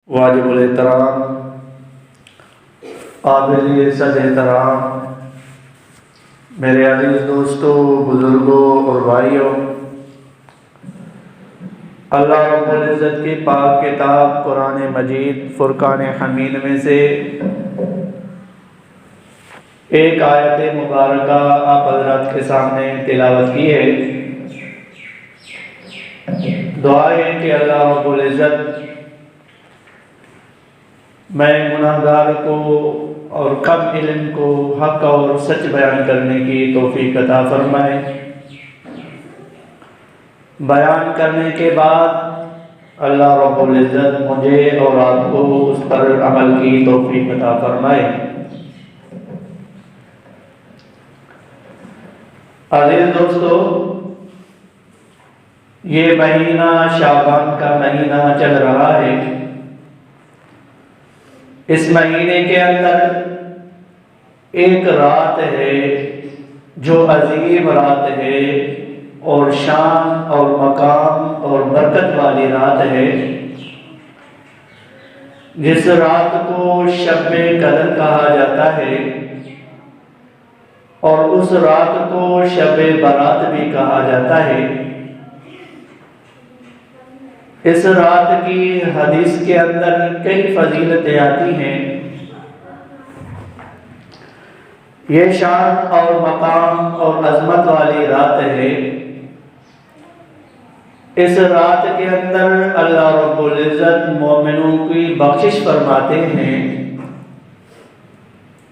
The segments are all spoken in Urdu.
واجب الاحترام، قابل عزت احترام میرے عزیز دوستوں، بزرگوں اور بھائیوں، اللہ رب العزت کی پاک کتاب قرآن مجید فرقان حمید میں سے ایک آیت مبارکہ آپ حضرات کے سامنے تلاوت کی ہے۔ دعا ہے کہ اللہ رب العزت میں گناہگار کو اور کم علم کو حق اور سچ بیان کرنے کی توفیق عطا فرمائے۔ بیان کرنے کے بعد اللہ رب العزت مجھے اور آپ کو اس پر عمل کی توفیق عطا فرمائے۔ عزیز دوستو، یہ مہینہ شعبان کا مہینہ چل رہا ہے۔ اس مہینے کے اندر ایک رات ہے جو عظیم رات ہے اور شان اور مقام اور برکت والی رات ہے، جس رات کو شب قدر کہا جاتا ہے اور اس رات کو شب برات بھی کہا جاتا ہے۔ اس رات کی حدیث کے اندر کئی فضیلتیں آتی ہیں۔ یہ شان اور مقام اور عظمت والی رات ہے۔ اس رات کے اندر اللہ رب العزت مومنوں کی بخشش فرماتے ہیں،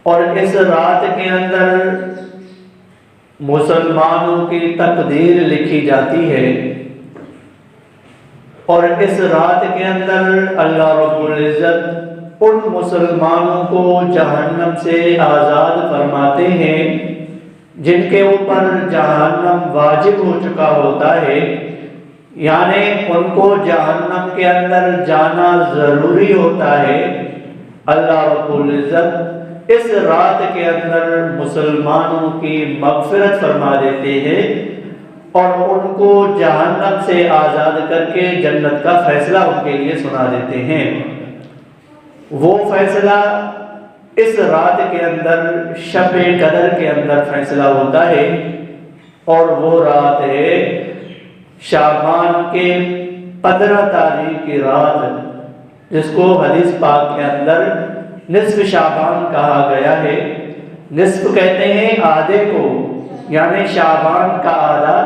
اور اس رات کے اندر مسلمانوں کی تقدیر لکھی جاتی ہے، اور اس رات کے اندر اللہ رب العزت ان مسلمانوں کو جہنم سے آزاد فرماتے ہیں جن کے اوپر جہنم واجب ہو چکا ہوتا ہے، یعنی ان کو جہنم کے اندر جانا ضروری ہوتا ہے۔ اللہ رب العزت اس رات کے اندر مسلمانوں کی مغفرت فرما دیتے ہیں اور ان کو جہنم سے آزاد کر کے جنت کا فیصلہ ان کے لیے سنا دیتے ہیں۔ وہ فیصلہ اس رات کے اندر شب قدر کے اندر فیصلہ ہوتا ہے، اور وہ رات ہے شعبان کے 15 تاریخ کی رات، جس کو حدیث پاک کے اندر نصف شعبان کہا گیا ہے۔ نصف کہتے ہیں آدھے کو، یعنی شعبان کا آدھا،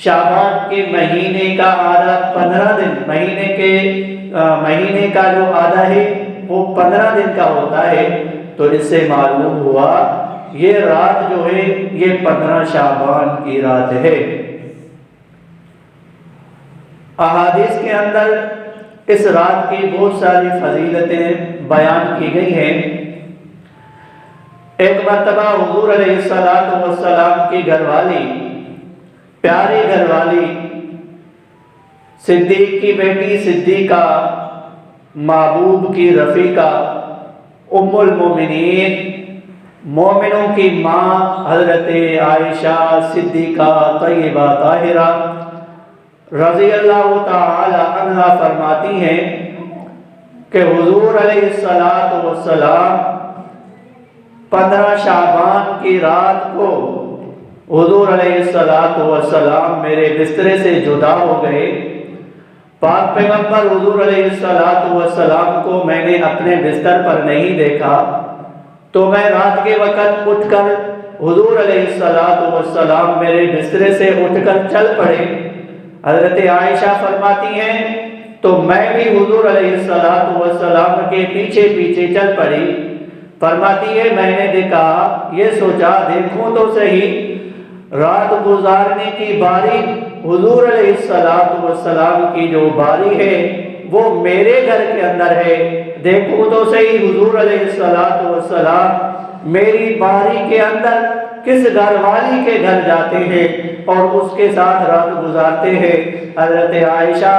شعبان کے مہینے کا آدھا 15 دن، مہینے کا جو آدھا ہے وہ 15 دن کا ہوتا ہے۔ تو اس سے معلوم ہوا یہ رات جو ہے یہ 15 شعبان کی رات ہے۔ احادیث کے اندر اس رات کی بہت ساری فضیلتیں بیان کی گئی ہیں۔ ایک مرتبہ حضور علیہ السلام کی گھر والی، پیاری گھر والی، صدیق کی بیٹی صدیقہ، محبوب کی رفیقہ، ام المومنین، مومنوں کی ماں حضرت عائشہ صدیقہ طیبہ طاہرہ رضی اللہ تعالی عنہا فرماتی ہیں کہ حضور علیہ السلام 15 شعبان کی رات کو حضور علیہ السلام میرے بسترے سے جدا ہو گئے۔ پاک پیغمبر حضور علیہ السلام کو میں نے اپنے بستر پر نہیں دیکھا، تو میں رات کے وقت اٹھ کر حضور علیہ السلام میرے بسترے سے اٹھ کر چل پڑے۔ حضرت عائشہ فرماتی ہیں تو میں بھی حضور علیہ السلام کے پیچھے پیچھے چل پڑی۔ فرماتی ہے میں نے دیکھا، یہ سوچا دیکھوں تو صحیح، رات گزارنے کی باری حضور علیہ السلام کی جو باری ہے وہ میرے گھر کے اندر ہے، دیکھوں تو صحیح حضور علیہ السلام میری باری کے اندر کس گھر والی کے گھر جاتے ہیں اور اس کے ساتھ رات گزارتے ہیں۔ حضرت عائشہ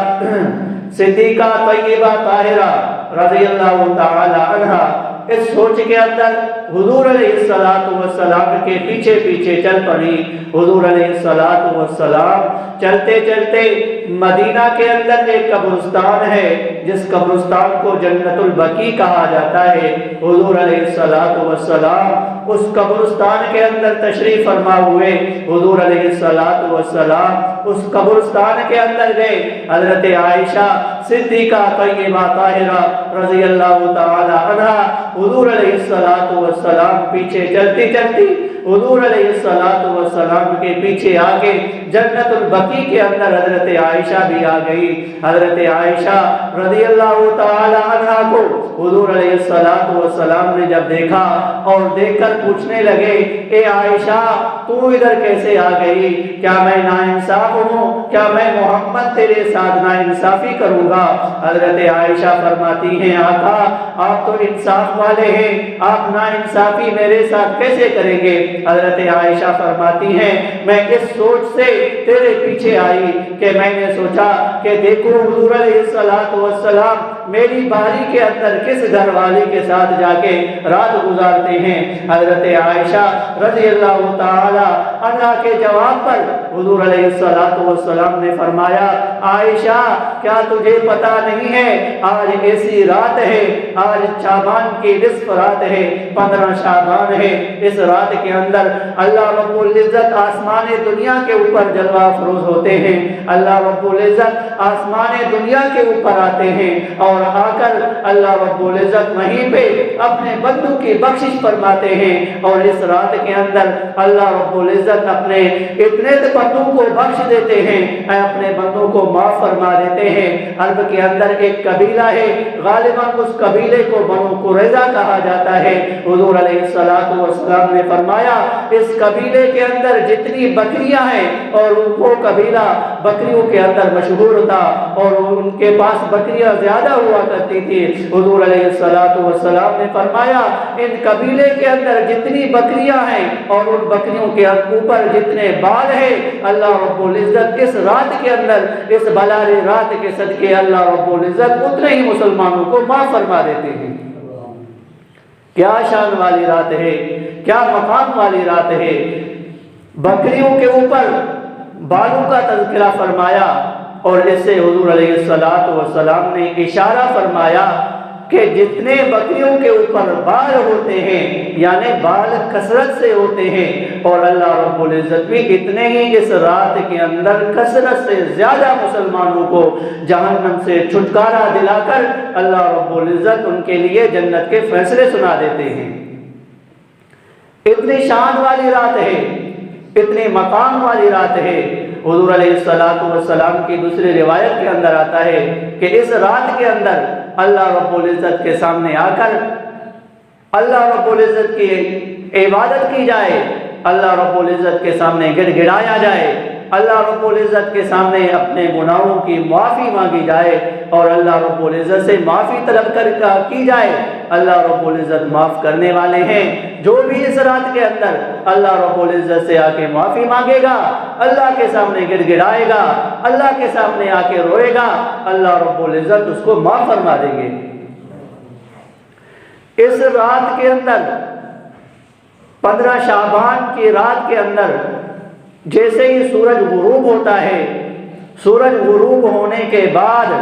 صدیقہ طیبہ طاہرہ رضی اللہ تعالی عنہا اس سوچ کے اندر حضور علیہ السلام کے پیچھے پیچھے چل پڑی۔ حضور علیہ السلام چلتے چلتے مدینہ کے اندر ایک قبرستان ہے جس قبرستان کو جنت البقیع کہا جاتا ہے۔ حضور علیہ السلام اس قبرستان کے اندر تشریف فرما ہوئے۔ حضور علیہ السلام اس قبرستان کے اندر گئے۔ حضرت عائشہ صدیقہ طیبہ طاہرہ رضی اللہ تعالی عنہ حضور علیہ السلام پیچھے چلتی چلتی حضور علیہ السلام کے پیچھے آگے جنت البقیع کے اندر حضرت عائشہ بھی آ گئی۔ حضرت عائشہ رضی اللہ تعالی عنہ کو حضور علیہ السلام نے جب دیکھا اور دیکھ کر پوچھنے لگے، اے عائشہ تو ادھر کیسے آ گئی؟ کیا میں ناانصاف ہوں؟ کیا میں محمد تیرے ساتھ ناانصافی کروں گا؟ حضرت عائشہ فرماتی ہیں، آقا آپ تو انصاف والے ہیں، آپ ناانصافی میرے ساتھ کیسے کریں گے؟ حضرت عائشہ فرماتی ہیں، میں اس سوچ سے تیرے پیچھے آئی کہ میں نے سوچا کہ دیکھو حضور علیہ السلام میری باری کے اندر کس گھر والی کے ساتھ جا کے رات گزارتے ہیں۔ حضرت عائشہ رضی اللہ تعالی عنہ کے جواب پر حضور علیہ السلام نے فرمایا، عائشہ کیا تجھے پتا نہیں ہے آج ایسی رات ہے، آج شعبان کی نصف رات ہے، 15 شعبان ہے۔ اس رات کے اندر اللہ رب العزت آسمان دنیا کے اوپر جلوہ افروز ہوتے ہیں۔ اللہ رب العزت آسمان دنیا کے اوپر آتے ہیں اور آ کر اللہ رب العزت وہیں پہ اپنے بندوں کی بخشش فرماتے ہیں۔ اور اس رات کے اندر اللہ رب العزت اپنے اتنے بندوں کو بخش دیتے ہیں، اپنے بندوں کو معاف فرما دیتے ہیں۔ عرب کے اندر ایک قبیلہ ہے، غالباً اس قبیلے کو بنو قریظہ کہا جاتا ہے۔ حضور علیہ السلام نے فرمایا اس قبیلے کے اندر جتنی بکریاں ہیں، اور وہ قبیلہ بکریوں کے اندر مشہور تھا اور ان کے پاس بکریاں زیادہ ہوا کرتی تھی۔ حضور علیہ السلام نے فرمایا ان قبیلے کے اندر جتنی بکریاں ہیں اور ان بکریوں کے اوپر جتنے بال ہیں، اللہ رب العزت اس رات کے اندر، اس بلاری رات کے صدقے اللہ رب العزت اتنے ہی مسلمانوں کو معاف فرما دیتے ہیں۔ کیا شان والی رات ہے، کیا مقام والی رات ہے۔ بکریوں کے اوپر بالوں کا تذکرہ فرمایا اور اس سے حضور علیہ السلام نے اشارہ فرمایا کہ جتنے بکریوں کے اوپر بال ہوتے ہیں یعنی بال کثرت سے ہوتے ہیں، اور اللہ رب العزت بھی اتنے ہی اس رات کے اندر کثرت سے زیادہ مسلمانوں کو جہنم سے چھٹکارا دلا کر اللہ رب العزت ان کے لیے جنت کے فیصلے سنا دیتے ہیں۔ اتنی شان والی رات ہے، اتنے مقام والی رات ہے۔ حضور علیہ السلام کی دوسری روایت کے اندر آتا ہے کہ اس رات کے اندر اللہ رب العزت کے سامنے آ کر اللہ رب العزت کی عبادت کی جائے، اللہ رب العزت کے سامنے گڑ گڑایا جائے، اللہ رب العزت کے سامنے اپنے گناہوں کی معافی مانگی جائے اور اللہ رب العزت سے معافی طلب کر کی جائے۔ اللہ رب العزت معاف کرنے والے ہیں۔ جو بھی اس رات کے اندر اللہ رب العزت سے آ کے معافی مانگے گا، اللہ کے سامنے گڑ گڑائے گا، اللہ کے سامنے آ کے روئے گا، اللہ رب العزت اس کو معاف فرما دیں گے۔ اس رات کے اندر 15 شعبان کی رات کے اندر جیسے ہی سورج غروب ہوتا ہے، سورج غروب ہونے کے بعد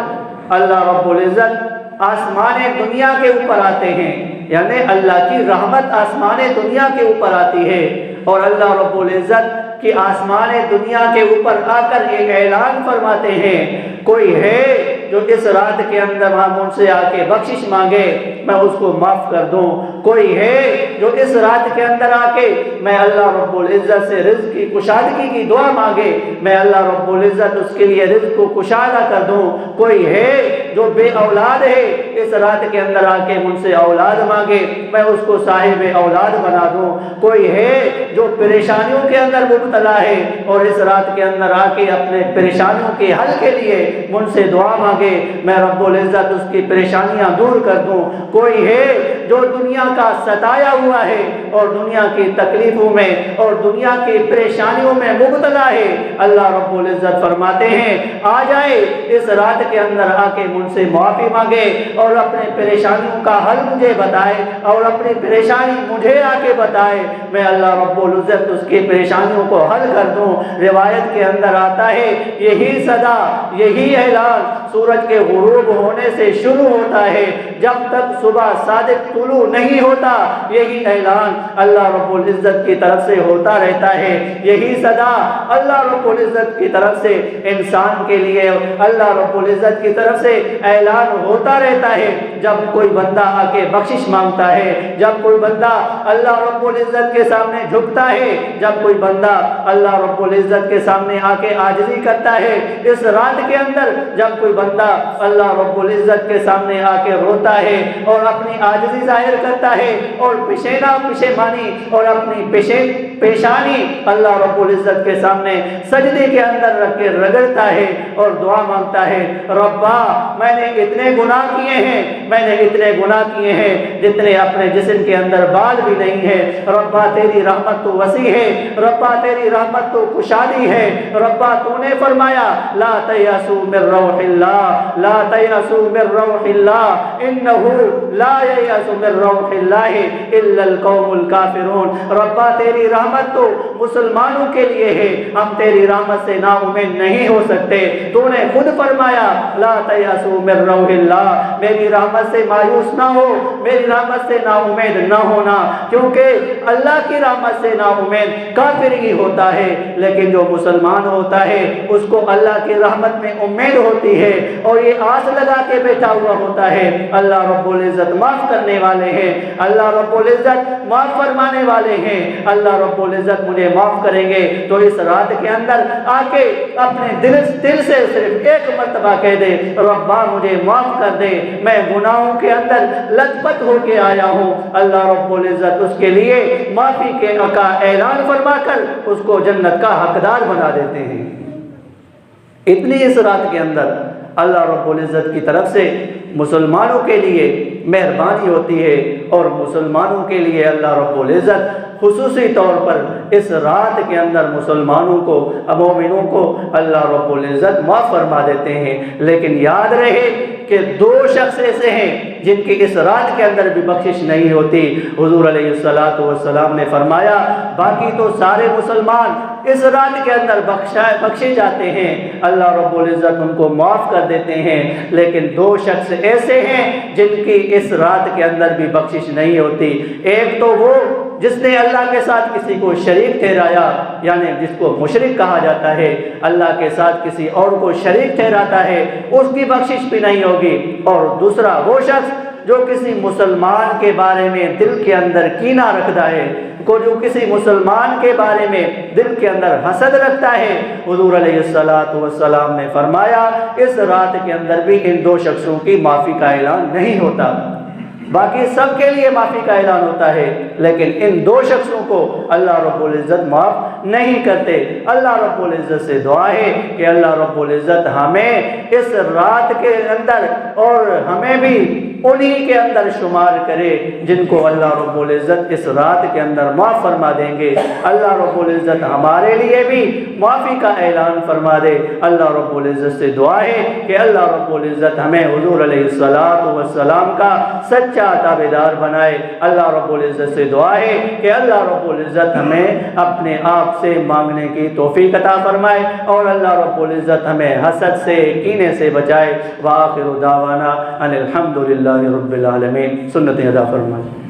اللہ رب العزت آسمان دنیا کے اوپر آتے ہیں، یعنی اللہ کی رحمت آسمان دنیا کے اوپر آتی ہے اور اللہ رب العزت کی آسمان دنیا کے اوپر آ کر ایک اعلان فرماتے ہیں، کوئی ہے جو اس رات کے اندر ہم سے آ کے بخشش مانگے میں اس کو معاف کر دوں، کوئی ہے جو اس رات کے اندر آ کے میں اللہ رب العزت سے رزق کی کشادگی کی دعا مانگے میں اللہ رب العزت اس کے لیے رزق کو کشادہ کر دوں، کوئی ہے جو بے اولاد ہے اس رات کے اندر آ کے مجھ سے اولاد مانگے میں اس کو صاحب اولاد بنا دوں، کوئی ہے جو پریشانیوں کے اندر مبتلا ہے اور اس رات کے اندر آ کے اپنے پریشانیوں کے حل کے لیے مجھ سے دعا مانگے میں رب العزت اس کی پریشانیاں دور کر دوں، کوئی ہے جو دنیا کا ستایا ہوا ہے اور دنیا کی تکلیفوں میں اور دنیا کی پریشانیوں میں مبتلا ہے، اللہ رب العزت فرماتے ہیں آ جائے اس رات کے اندر آ کے مجھ سے معافی مانگے اور اپنے پریشانیوں کا حل مجھے بتائے اور اپنی پریشانی مجھے آ کے بتائے، میں اللہ رب العزت اس کی پریشانیوں کو حل کر دوں۔ روایت کے اندر آتا ہے یہی صدا، یہی اعلان سورج کے غروب ہونے سے شروع ہوتا ہے، جب تک صبح صادق طلوع نہیں ہوتا یہی اعلان اللہ رب العزت کی طرف سے ہوتا رہتا ہے۔ یہی صدا اللہ رب العزت کی طرف سے انسان کے لیے اللہ رب العزت کی طرف سے اعلان ہوتا رہتا ہے، جب کوئی بندہ آ کے بخشش مانگتا ہے، جب کوئی بندہ اللہ رب العزت کے سامنے جھکتا ہے، جب کوئی بندہ اللہ رب العزت کے سامنے آ کے عاجزی کرتا ہے۔ اس رات کے اندر جب کوئی بندہ اللہ رب العزت کے سامنے آ کے روتا ہے اور اپنی عاجزی ظاہر کرتا ہے اور پشیمانی اور اپنی پیشانی اللہ رب العزت کے سامنے سجدے کے اندر رکھ کے رگڑتا ہے اور دعا مانگتا ہے، ربا میں نے اتنے گناہ کیے ہیں، میں نے اتنے گناہ کیے ہیں جتنے اپنے جسم کے اندر بال بھی نہیں ہے، ربا تیری رحمت تو وسیع ہے، ربا تیری رحمت تو کشادی ہے، ربا تو نے فرمایا لا تیأسوا من روح اللہ، لا تیأسوا من روح اللہ انہ لا ییأس من روح اللہ الا القوم الکافرون۔ ربا تیری رحمت تو مسلمانوں کے لیے ہے، ہم تیری رحمت سے نا امید نہیں ہو سکتے۔ تو نے خود فرمایا لا تیأسوا من روح اللہ، میری رحمت سے مایوس نہ ہو، میری رحمت سے نا امید نہ ہونا، کیونکہ اللہ کی رحمت سے نا امید کافر ہی ہوتا ہے، لیکن جو مسلمان ہوتا ہے اس کو اللہ کی رحمت میں امید ہوتی ہے اور یہ آس لگا کے بیٹھا ہوا ہوتا ہے اللہ رب العزت معاف کرنے والے ہیں، اللہ رب العزت معاف فرمانے والے ہیں، اللہ رب العزت مجھے معاف کریں گے۔ تو اس رات کے اندر آ کے اپنے دل سے صرف ایک مرتبہ کہہ دے ربا مجھے معاف کر دے، میں گناہوں کے اندر لت پت ہو کے آیا ہوں۔ اللہ رب العزت اس کے لیے معافی کا اعلان فرما کر اس کو جنت کا حقدار بنا دیتے ہیں۔ اتنی اس رات کے اندر اللہ رب العزت کی طرف سے مسلمانوں کے لیے مہربانی ہوتی ہے اور مسلمانوں کے لیے اللہ رب العزت خصوصی طور پر اس رات کے اندر مسلمانوں کو، مومنوں کو اللہ رب العزت معاف فرما دیتے ہیں۔ لیکن یاد رہے کہ دو شخص ایسے ہیں جن کی اس رات کے اندر بھی بخشش نہیں ہوتی۔ حضور علیہ السلام نے فرمایا باقی تو سارے مسلمان اس رات کے اندر بخشے جاتے ہیں، اللہ رب العزت ان کو معاف کر دیتے ہیں، لیکن دو شخص ایسے ہیں جن کی اس رات کے اندر بھی بخشش نہیں ہوتی۔ ایک تو وہ جس نے اللہ کے ساتھ کسی کو شریک ٹھہرایا، یعنی جس کو مشرک کہا جاتا ہے، اللہ کے ساتھ کسی اور کو شریک ٹھہراتا ہے، اس کی بخشش بھی نہیں ہوگی۔ اور دوسرا وہ شخص جو کسی مسلمان کے بارے میں دل کے اندر کینہ رکھتا ہے، جو کسی مسلمان کے بارے میں دل کے اندر حسد رکھتا ہے، حضور علیہ السلام نے فرمایا اس رات کے اندر بھی ان دو شخصوں کی معافی کا اعلان نہیں ہوتا۔ باقی سب کے لیے معافی کا اعلان ہوتا ہے، لیکن ان دو شخصوں کو اللہ رب العزت معاف نہیں کرتے۔ اللہ رب العزت سے دعا ہے کہ اللہ رب العزت ہمیں اس رات کے اندر اور ہمیں بھی انہی کے اندر شمار کرے جن کو اللہ رب العزت اس رات کے اندر معاف فرما دیں گے۔ اللہ رب العزت ہمارے لیے بھی معافی کا اعلان فرما دے۔ اللہ رب العزت سے دعا ہے کہ اللہ رب العزت ہمیں حضور علیہ السلام کا سچا تابعدار بنائے۔ اللہ رب العزت سے دعا ہے کہ اللہ رب العزت ہمیں اپنے آپ سے مانگنے کی توفیق عطا فرمائے اور اللہ رب العزت ہمیں حسد سے، کینے سے بچائے۔ وآخر دعوانا ان الحمد للہ رب العالمین۔ سنتیں ادا فرمائے۔